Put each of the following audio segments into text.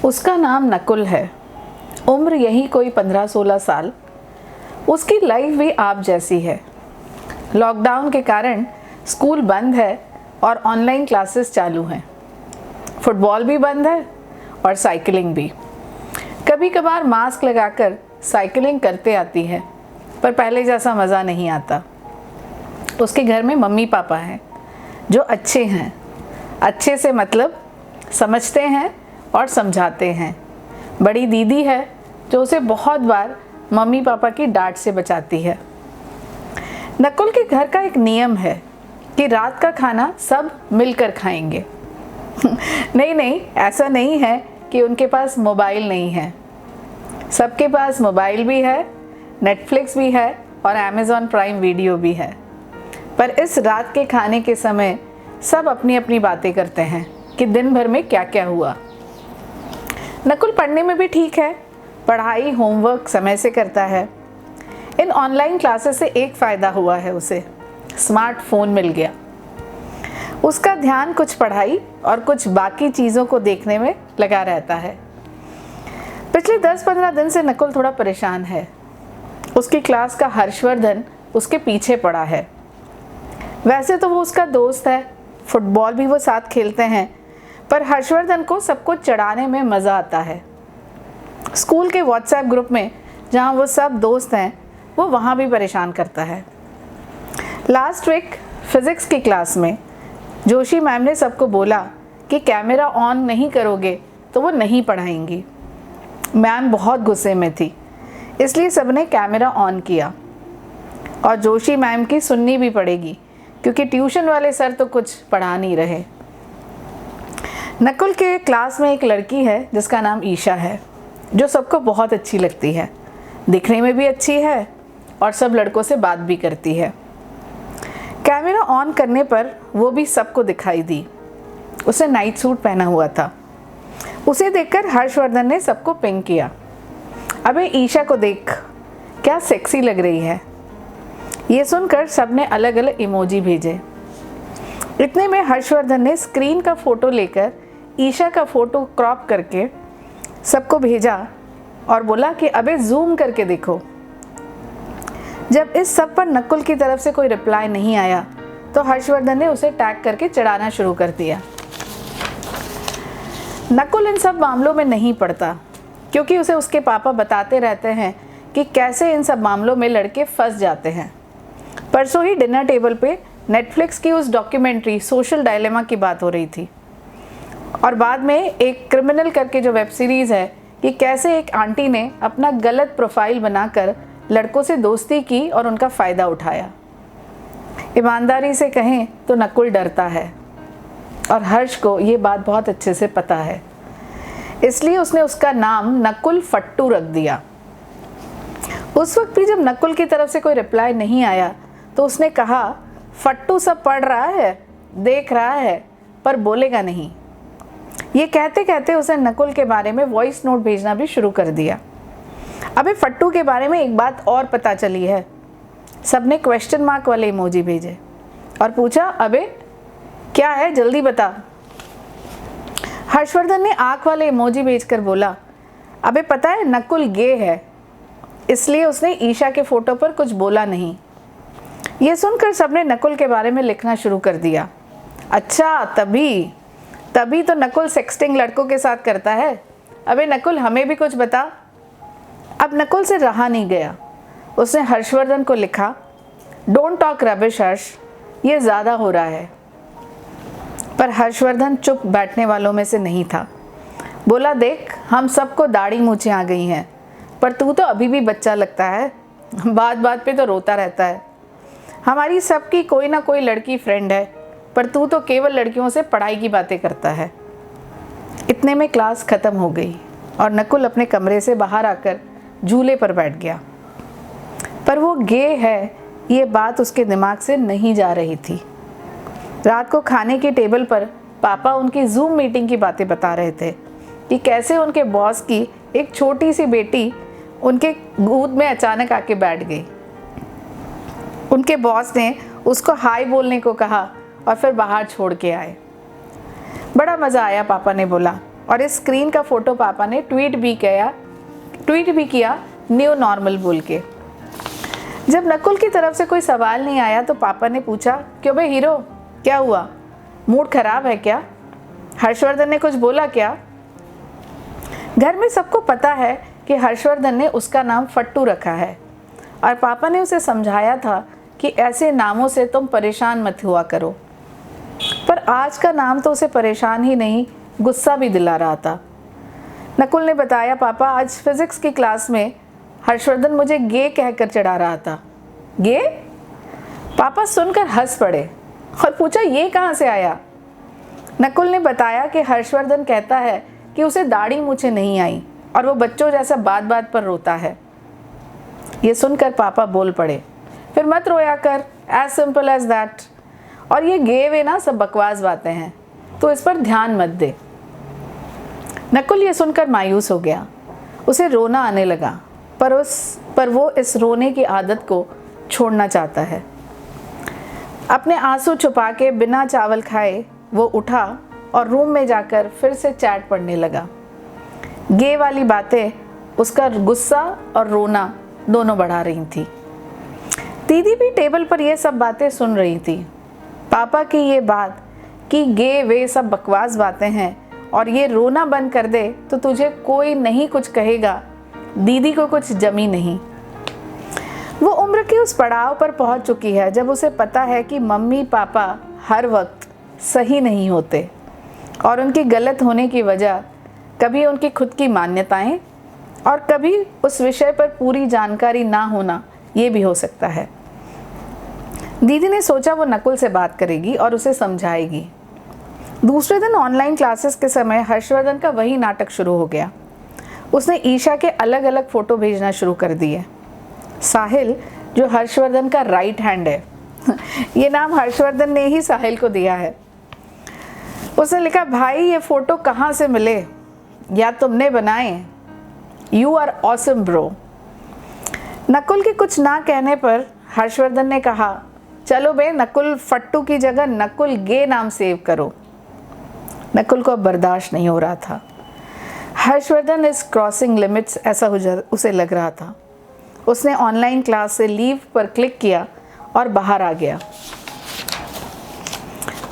उसका नाम नकुल है। उम्र यही कोई 15-16 साल। उसकी लाइफ भी आप जैसी है। लॉकडाउन के कारण स्कूल बंद है और ऑनलाइन क्लासेस चालू हैं। फुटबॉल भी बंद है और साइकिलिंग भी। कभी कभार मास्क लगाकर साइकिलिंग करते आती है, पर पहले जैसा मज़ा नहीं आता। उसके घर में मम्मी पापा हैं जो अच्छे हैं। अच्छे से मतलब समझते हैं और समझाते हैं। बड़ी दीदी है जो उसे बहुत बार मम्मी पापा की डांट से बचाती है। नकुल के घर का एक नियम है कि रात का खाना सब मिलकर खाएंगे। नहीं, ऐसा नहीं है कि उनके पास मोबाइल नहीं है। सबके पास मोबाइल भी है, नेटफ्लिक्स भी है और अमेज़ॉन प्राइम वीडियो भी है। पर इस रात के खाने के समय सब अपनी अपनी बातें करते हैं कि दिन भर में क्या क्या हुआ। नकुल पढ़ने में भी ठीक है। पढ़ाई होमवर्क समय से करता है। इन ऑनलाइन क्लासेस से एक फ़ायदा हुआ है, उसे स्मार्टफोन मिल गया। उसका ध्यान कुछ पढ़ाई और कुछ बाकी चीज़ों को देखने में लगा रहता है। पिछले 10-15 दिन से नकुल थोड़ा परेशान है। उसकी क्लास का हर्षवर्धन उसके पीछे पड़ा है। वैसे तो वो उसका दोस्त है, फुटबॉल भी वो साथ खेलते हैं, पर हर्षवर्धन को सबको चढ़ाने में मज़ा आता है। स्कूल के व्हाट्सएप ग्रुप में जहाँ वो सब दोस्त हैं, वो वहाँ भी परेशान करता है। लास्ट वीक फिज़िक्स की क्लास में जोशी मैम ने सबको बोला कि कैमरा ऑन नहीं करोगे तो वो नहीं पढ़ाएंगी। मैम बहुत गुस्से में थी, इसलिए सबने कैमरा ऑन किया। और जोशी मैम की सुननी भी पड़ेगी क्योंकि ट्यूशन वाले सर तो कुछ पढ़ा नहीं रहे। नकुल के क्लास में एक लड़की है जिसका नाम ईशा है, जो सबको बहुत अच्छी लगती है। दिखने में भी अच्छी है और सब लड़कों से बात भी करती है। कैमरा ऑन करने पर वो भी सबको दिखाई दी। उसने नाइट सूट पहना हुआ था। उसे देखकर हर्षवर्धन ने सबको पिंग किया। अबे ईशा को देख, क्या सेक्सी लग रही है। ये सुनकर सबने अलग अलग इमोजी भेजे। इतने में हर्षवर्धन ने स्क्रीन का फ़ोटो लेकर ईशा का फ़ोटो क्रॉप करके सबको भेजा और बोला कि अबे जूम करके देखो। जब इस सब पर नकुल की तरफ से कोई रिप्लाई नहीं आया तो हर्षवर्धन ने उसे टैग करके चिढ़ाना शुरू कर दिया। नकुल इन सब मामलों में नहीं पड़ता क्योंकि उसे उसके पापा बताते रहते हैं कि कैसे इन सब मामलों में लड़के फंस जाते हैं। परसों ही डिनर टेबल पे नेटफ्लिक्स की उस डॉक्यूमेंट्री सोशल डायलेमा की बात हो रही थी और बाद में एक क्रिमिनल करके जो वेब सीरीज़ है कि कैसे एक आंटी ने अपना गलत प्रोफाइल बनाकर लड़कों से दोस्ती की और उनका फ़ायदा उठाया। ईमानदारी से कहें तो नकुल डरता है और हर्ष को ये बात बहुत अच्छे से पता है, इसलिए उसने उसका नाम नकुल फट्टू रख दिया। उस वक्त भी जब नकुल की तरफ से कोई रिप्लाई नहीं आया तो उसने कहा, फट्टू सब पढ़ रहा है, देख रहा है, पर बोलेगा नहीं। ये कहते कहते उसने नकुल के बारे में वॉइस नोट भेजना भी शुरू कर दिया। अबे फट्टू के बारे में एक बात और पता चली है। सबने क्वेश्चन मार्क वाले इमोजी भेजे और पूछा, अबे क्या है, जल्दी बता। हर्षवर्धन ने आँख वाले इमोजी भेजकर बोला, अबे पता है नकुल गे है, इसलिए उसने ईशा के फ़ोटो पर कुछ बोला नहीं। ये सुनकर सबने नकुल के बारे में लिखना शुरू कर दिया। अच्छा, तभी तो नकुल सेक्सटिंग लड़कों के साथ करता है। अबे नकुल हमें भी कुछ बता। अब नकुल से रहा नहीं गया। उसने हर्षवर्धन को लिखा, डोंट टॉक रबिश हर्ष, ये ज़्यादा हो रहा है। पर हर्षवर्धन चुप बैठने वालों में से नहीं था। बोला, देख हम सबको दाढ़ी मूछें आ गई हैं, पर तू तो अभी भी बच्चा लगता है। बात बात पे तो रोता रहता है। हमारी सबकी कोई ना कोई लड़की फ्रेंड है, पर तू तो केवल लड़कियों से पढ़ाई की बातें करता है। इतने में क्लास ख़त्म हो गई और नकुल अपने कमरे से बाहर आकर झूले पर बैठ गया। पर वो गे है, ये बात उसके दिमाग से नहीं जा रही थी। रात को खाने की टेबल पर पापा उनकी जूम मीटिंग की बातें बता रहे थे कि कैसे उनके बॉस की एक छोटी सी बेटी उनके गोद में अचानक आके बैठ गई। उनके बॉस ने उसको हाय बोलने को कहा और फिर बाहर छोड़ के आए। बड़ा मज़ा आया, पापा ने बोला, और इस स्क्रीन का फ़ोटो पापा ने ट्वीट भी किया न्यू नॉर्मल बोल के। जब नकुल की तरफ से कोई सवाल नहीं आया तो पापा ने पूछा, क्यों बे हीरो, क्या हुआ, मूड खराब है क्या, हर्षवर्धन ने कुछ बोला क्या? घर में सबको पता है कि हर्षवर्धन ने उसका नाम फट्टू रखा है और पापा ने उसे समझाया था कि ऐसे नामों से तुम परेशान मत हुआ करो। पर आज का नाम तो उसे परेशान ही नहीं, गुस्सा भी दिला रहा था। नकुल ने बताया, पापा आज फिजिक्स की क्लास में हर्षवर्धन मुझे गे कहकर चढ़ा रहा था। गे? पापा सुनकर हंस पड़े और पूछा, ये कहाँ से आया? नकुल ने बताया कि हर्षवर्धन कहता है कि उसे दाढ़ी मूछें नहीं आई और वो बच्चों जैसा बात बात पर रोता है। ये सुनकर पापा बोल पड़े, फिर मत रोया कर, एज सिंपल एज दैट। और ये गे वे ना सब बकवास बातें हैं, तो इस पर ध्यान मत दे। नकुल ये सुनकर मायूस हो गया, उसे रोना आने लगा, पर वो इस रोने की आदत को छोड़ना चाहता है। अपने आंसू छुपा के बिना चावल खाए वो उठा और रूम में जाकर फिर से चैट पढ़ने लगा। गे वाली बातें उसका गुस्सा और रोना दोनों बढ़ा रही थी। दीदी भी टेबल पर ये सब बातें सुन रही थी। पापा की ये बात कि गे वे सब बकवास बातें हैं और ये रोना बंद कर दे तो तुझे कोई नहीं कुछ कहेगा, दीदी को कुछ जमी नहीं। वो उम्र के उस पड़ाव पर पहुंच चुकी है जब उसे पता है कि मम्मी पापा हर वक्त सही नहीं होते और उनकी गलत होने की वजह कभी उनकी खुद की मान्यताएं और कभी उस विषय पर पूरी जानकारी ना होना ये भी हो सकता है। दीदी ने सोचा वो नकुल से बात करेगी और उसे समझाएगी। दूसरे दिन ऑनलाइन क्लासेस के समय हर्षवर्धन का वही नाटक शुरू हो गया। उसने ईशा के अलग अलग फ़ोटो भेजना शुरू कर दिए। साहिल, जो हर्षवर्धन का राइट हैंड है ये नाम हर्षवर्धन ने ही साहिल को दिया है, उसने लिखा, भाई ये फ़ोटो कहाँ से मिले या तुमने बनाए, you are awesome bro. Nakul के कुछ ना कहने पर हर्षवर्धन ने कहा, चलो बे, नकुल फट्टू की जगह नकुल गे नाम सेव करो। नकुल को अब बर्दाश्त नहीं हो रहा था। हर्षवर्धन इज क्रॉसिंग लिमिट्स, ऐसा उसे लग रहा था। उसने ऑनलाइन क्लास से लीव पर क्लिक किया और बाहर आ गया।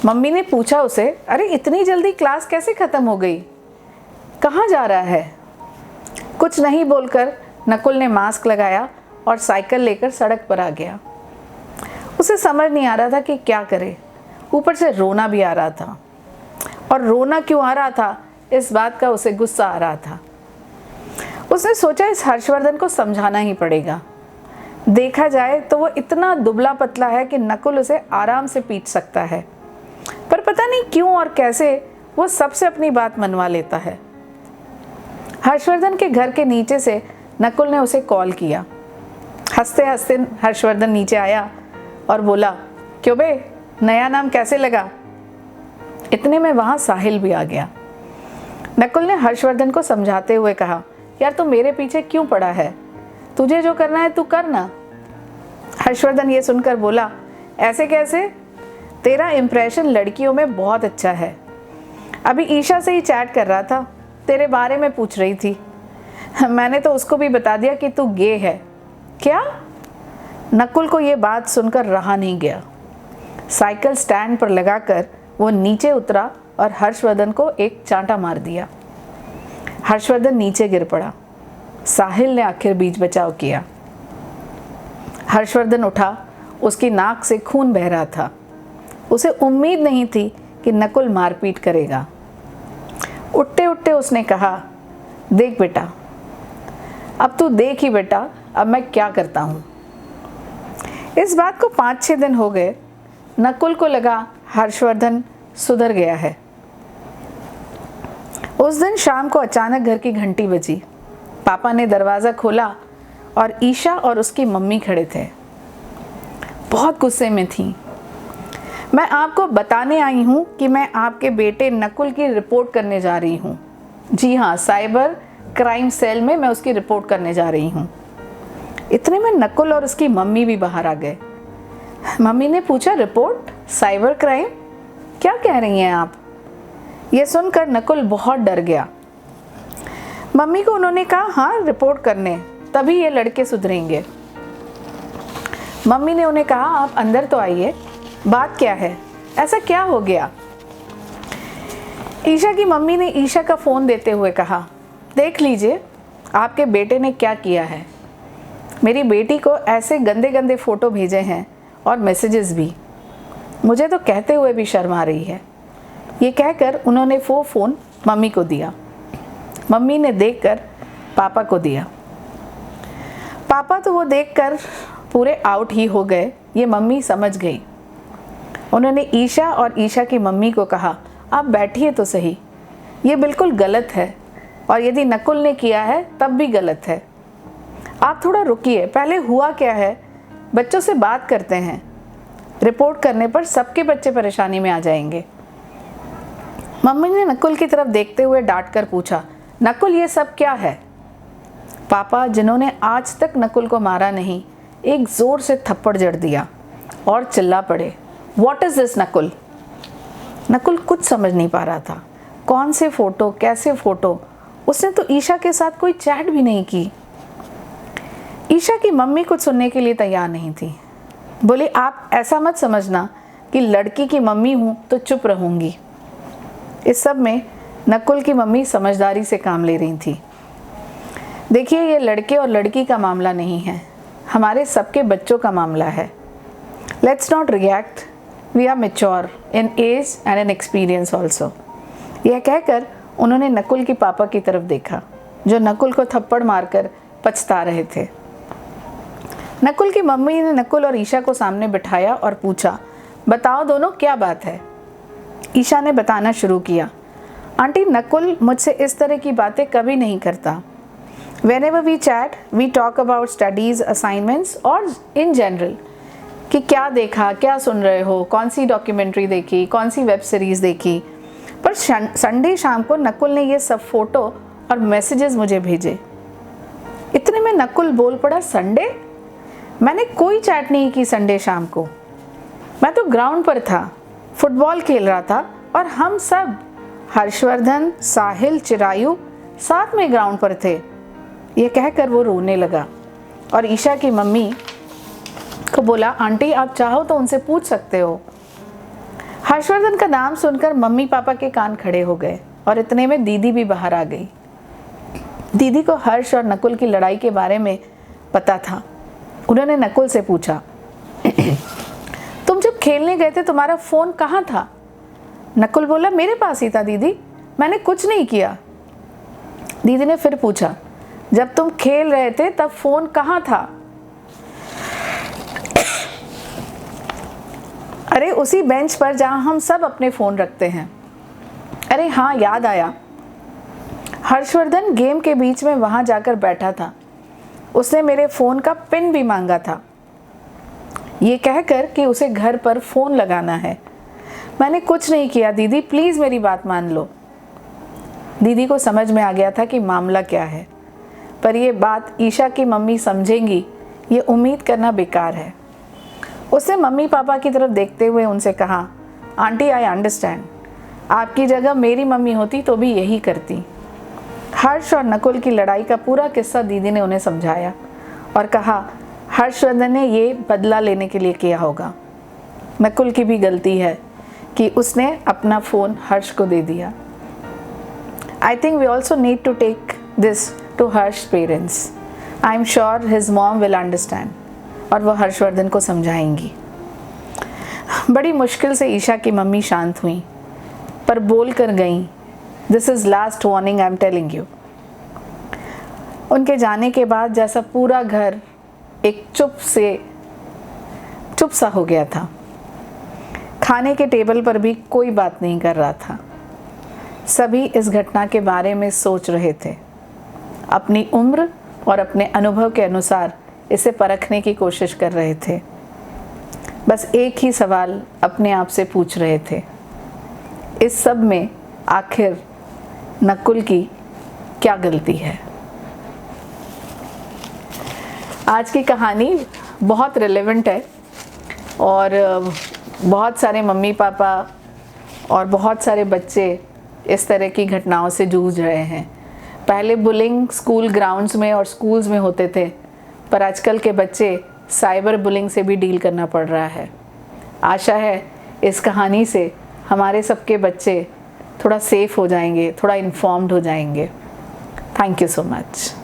मम्मी ने पूछा उसे, अरे इतनी जल्दी क्लास कैसे ख़त्म हो गई, कहाँ जा रहा है? कुछ नहीं बोलकर नकुल ने मास्क लगाया और साइकिल लेकर सड़क पर आ गया। उसे समझ नहीं आ रहा था कि क्या करे, ऊपर से रोना भी आ रहा था और रोना क्यों आ रहा था इस बात का उसे गुस्सा आ रहा था। उसने सोचा इस हर्षवर्धन को समझाना ही पड़ेगा। देखा जाए तो वो इतना दुबला पतला है कि नकुल उसे आराम से पीट सकता है, पर पता नहीं क्यों और कैसे वो सबसे अपनी बात मनवा लेता है। हर्षवर्धन के घर के नीचे से नकुल ने उसे कॉल किया। हंसते हंसते हर्षवर्धन नीचे आया और बोला, क्यों बे, नया नाम कैसे लगा? इतने में वहाँ साहिल भी आ गया। नकुल ने हर्षवर्धन को समझाते हुए कहा, यार तू मेरे पीछे क्यों पड़ा है, तुझे जो करना है तू करना। हर्षवर्धन ये सुनकर बोला, ऐसे कैसे, तेरा इम्प्रेशन लड़कियों में बहुत अच्छा है। अभी ईशा से ही चैट कर रहा था, तेरे बारे में पूछ रही थी, मैंने तो उसको भी बता दिया कि तू गे है। क्या? नकुल को ये बात सुनकर रहा नहीं गया। साइकिल स्टैंड पर लगाकर वो नीचे उतरा और हर्षवर्धन को एक चांटा मार दिया। हर्षवर्धन नीचे गिर पड़ा। साहिल ने आखिर बीच बचाव किया। हर्षवर्धन उठा, उसकी नाक से खून बह रहा था। उसे उम्मीद नहीं थी कि नकुल मारपीट करेगा। उठते उठते उसने कहा, देख बेटा, अब तू देख ही बेटा, अब मैं क्या करता हूँ। इस बात को 5-6 दिन हो गए। नकुल को लगा हर्षवर्धन सुधर गया है। उस दिन शाम को अचानक घर की घंटी बजी। पापा ने दरवाज़ा खोला और ईशा और उसकी मम्मी खड़े थे। बहुत गुस्से में थी। मैं आपको बताने आई हूँ कि मैं आपके बेटे नकुल की रिपोर्ट करने जा रही हूँ। जी हाँ, साइबर क्राइम सेल में मैं उसकी रिपोर्ट करने जा रही हूँ। इतने में नकुल और उसकी मम्मी भी बाहर आ गए। मम्मी ने पूछा, रिपोर्ट? Cyber crime? क्या कह रही हैं आप? ये सुनकर नकुल बहुत डर गया। मम्मी को उन्होंने कहा, हाँ रिपोर्ट करने, तभी ये लड़के सुधरेंगे। मम्मी ने उन्हें कहा, आप अंदर तो आइए, बात क्या है, ऐसा क्या हो गया। ईशा की मम्मी ने ईशा का फ़ोन देते हुए कहा, देख लीजिए आपके बेटे ने क्या किया है। मेरी बेटी को ऐसे गंदे गंदे फ़ोटो भेजे हैं और मैसेजेस भी। मुझे तो कहते हुए भी शर्म आ रही है। ये कहकर उन्होंने वो फ़ोन मम्मी को दिया। मम्मी ने देखकर पापा को दिया। पापा तो वो देखकर पूरे आउट ही हो गए। ये मम्मी समझ गई। उन्होंने ईशा और ईशा की मम्मी को कहा, आप बैठिए तो सही, ये बिल्कुल गलत है और यदि नकुल ने किया है तब भी गलत है। आप थोड़ा रुकिए, पहले हुआ क्या है, बच्चों से बात करते हैं। रिपोर्ट करने पर सबके बच्चे परेशानी में आ जाएंगे। मम्मी ने नकुल की तरफ देखते हुए डांट कर पूछा, नकुल ये सब क्या है। पापा, जिन्होंने आज तक नकुल को मारा नहीं, एक ज़ोर से थप्पड़ जड़ दिया और चिल्ला पड़े, what is this Nakul. Nakul कुछ समझ नहीं पा रहा था, कौन से फ़ोटो, कैसे फ़ोटो। उसने तो ईशा के साथ कोई चैट भी नहीं की। ईशा की मम्मी कुछ सुनने के लिए तैयार नहीं थी। बोली, आप ऐसा मत समझना कि लड़की की मम्मी हूँ तो चुप रहूँगी। इस सब में नकुल की मम्मी समझदारी से काम ले रही थी। देखिए, ये लड़के और लड़की का मामला नहीं है, हमारे सबके बच्चों का मामला है। Let's not react, we are mature in age and in experience also. यह कहकर उन्होंने नकुल की पापा की तरफ देखा, जो नकुल को थप्पड़ मारकर पछता रहे थे। नकुल की मम्मी ने नकुल और ईशा को सामने बिठाया और पूछा, बताओ दोनों क्या बात है। ईशा ने बताना शुरू किया, आंटी नकुल मुझसे इस तरह की बातें कभी नहीं करता। Whenever we chat, we talk about studies, assignments और in general कि क्या देखा, क्या सुन रहे हो, कौन सी डॉक्यूमेंट्री देखी, कौन सी वेब सीरीज़ देखी। पर संडे शाम को नकुल ने ये सब फ़ोटो और मैसेजेस मुझे भेजे। इतने में नकुल बोल पड़ा, संडे? मैंने कोई चैट नहीं की संडे शाम को। मैं तो ग्राउंड पर था, फुटबॉल खेल रहा था और हम सब, हर्षवर्धन, साहिल, चिरायु, साथ में ग्राउंड पर थे। ये कहकर वो रोने लगा और ईशा की मम्मी को बोला, आंटी आप चाहो तो उनसे पूछ सकते हो। हर्षवर्धन का नाम सुनकर मम्मी पापा के कान खड़े हो गए और इतने में दीदी भी बाहर आ गई। दीदी को हर्ष और नकुल की लड़ाई के बारे में पता था। उन्होंने नकुल से पूछा, तुम जब खेलने गए थे तुम्हारा फ़ोन कहाँ था। नकुल बोला, मेरे पास ही था दीदी, मैंने कुछ नहीं किया। दीदी ने फिर पूछा, जब तुम खेल रहे थे तब फ़ोन कहाँ था। अरे उसी बेंच पर जहाँ हम सब अपने फ़ोन रखते हैं। अरे हाँ, याद आया, हर्षवर्धन गेम के बीच में वहाँ जाकर बैठा था। उसने मेरे फ़ोन का पिन भी मांगा था, ये कहकर कि उसे घर पर फ़ोन लगाना है। मैंने कुछ नहीं किया दीदी, प्लीज़ मेरी बात मान लो। दीदी को समझ में आ गया था कि मामला क्या है, पर ये बात ईशा की मम्मी समझेंगी ये उम्मीद करना बेकार है। उसने मम्मी पापा की तरफ देखते हुए उनसे कहा, आंटी आई अंडरस्टैंड, आपकी जगह मेरी मम्मी होती तो भी यही करती। हर्ष और नकुल की लड़ाई का पूरा किस्सा दीदी ने उन्हें समझाया और कहा, हर्षवर्धन ने ये बदला लेने के लिए किया होगा। नकुल की भी गलती है कि उसने अपना फ़ोन हर्ष को दे दिया। I think we also need to take this to Harsh parents. I am sure his mom will understand और वह हर्षवर्धन को समझाएंगी। बड़ी मुश्किल से ईशा की मम्मी शांत हुई, पर बोल कर गईं, this is last warning I am telling you. उनके जाने के बाद जैसा पूरा घर एक चुप सा हो गया था। खाने के टेबल पर भी कोई बात नहीं कर रहा था। सभी इस घटना के बारे में सोच रहे थे, अपनी उम्र और अपने अनुभव के अनुसार इसे परखने की कोशिश कर रहे थे। बस एक ही सवाल अपने आप से पूछ रहे थे, इस सब में आखिर नकुल की क्या गलती है। आज की कहानी बहुत रिलेवेंट है और बहुत सारे मम्मी पापा और बहुत सारे बच्चे इस तरह की घटनाओं से जूझ रहे हैं। पहले बुलिंग स्कूल ग्राउंड्स में और स्कूल्स में होते थे, पर आजकल के बच्चे साइबर बुलिंग से भी डील करना पड़ रहा है। आशा है इस कहानी से हमारे सबके बच्चे थोड़ा सेफ हो जाएंगे, थोड़ा इन्फॉर्म्ड हो जाएंगे। Thank you so much.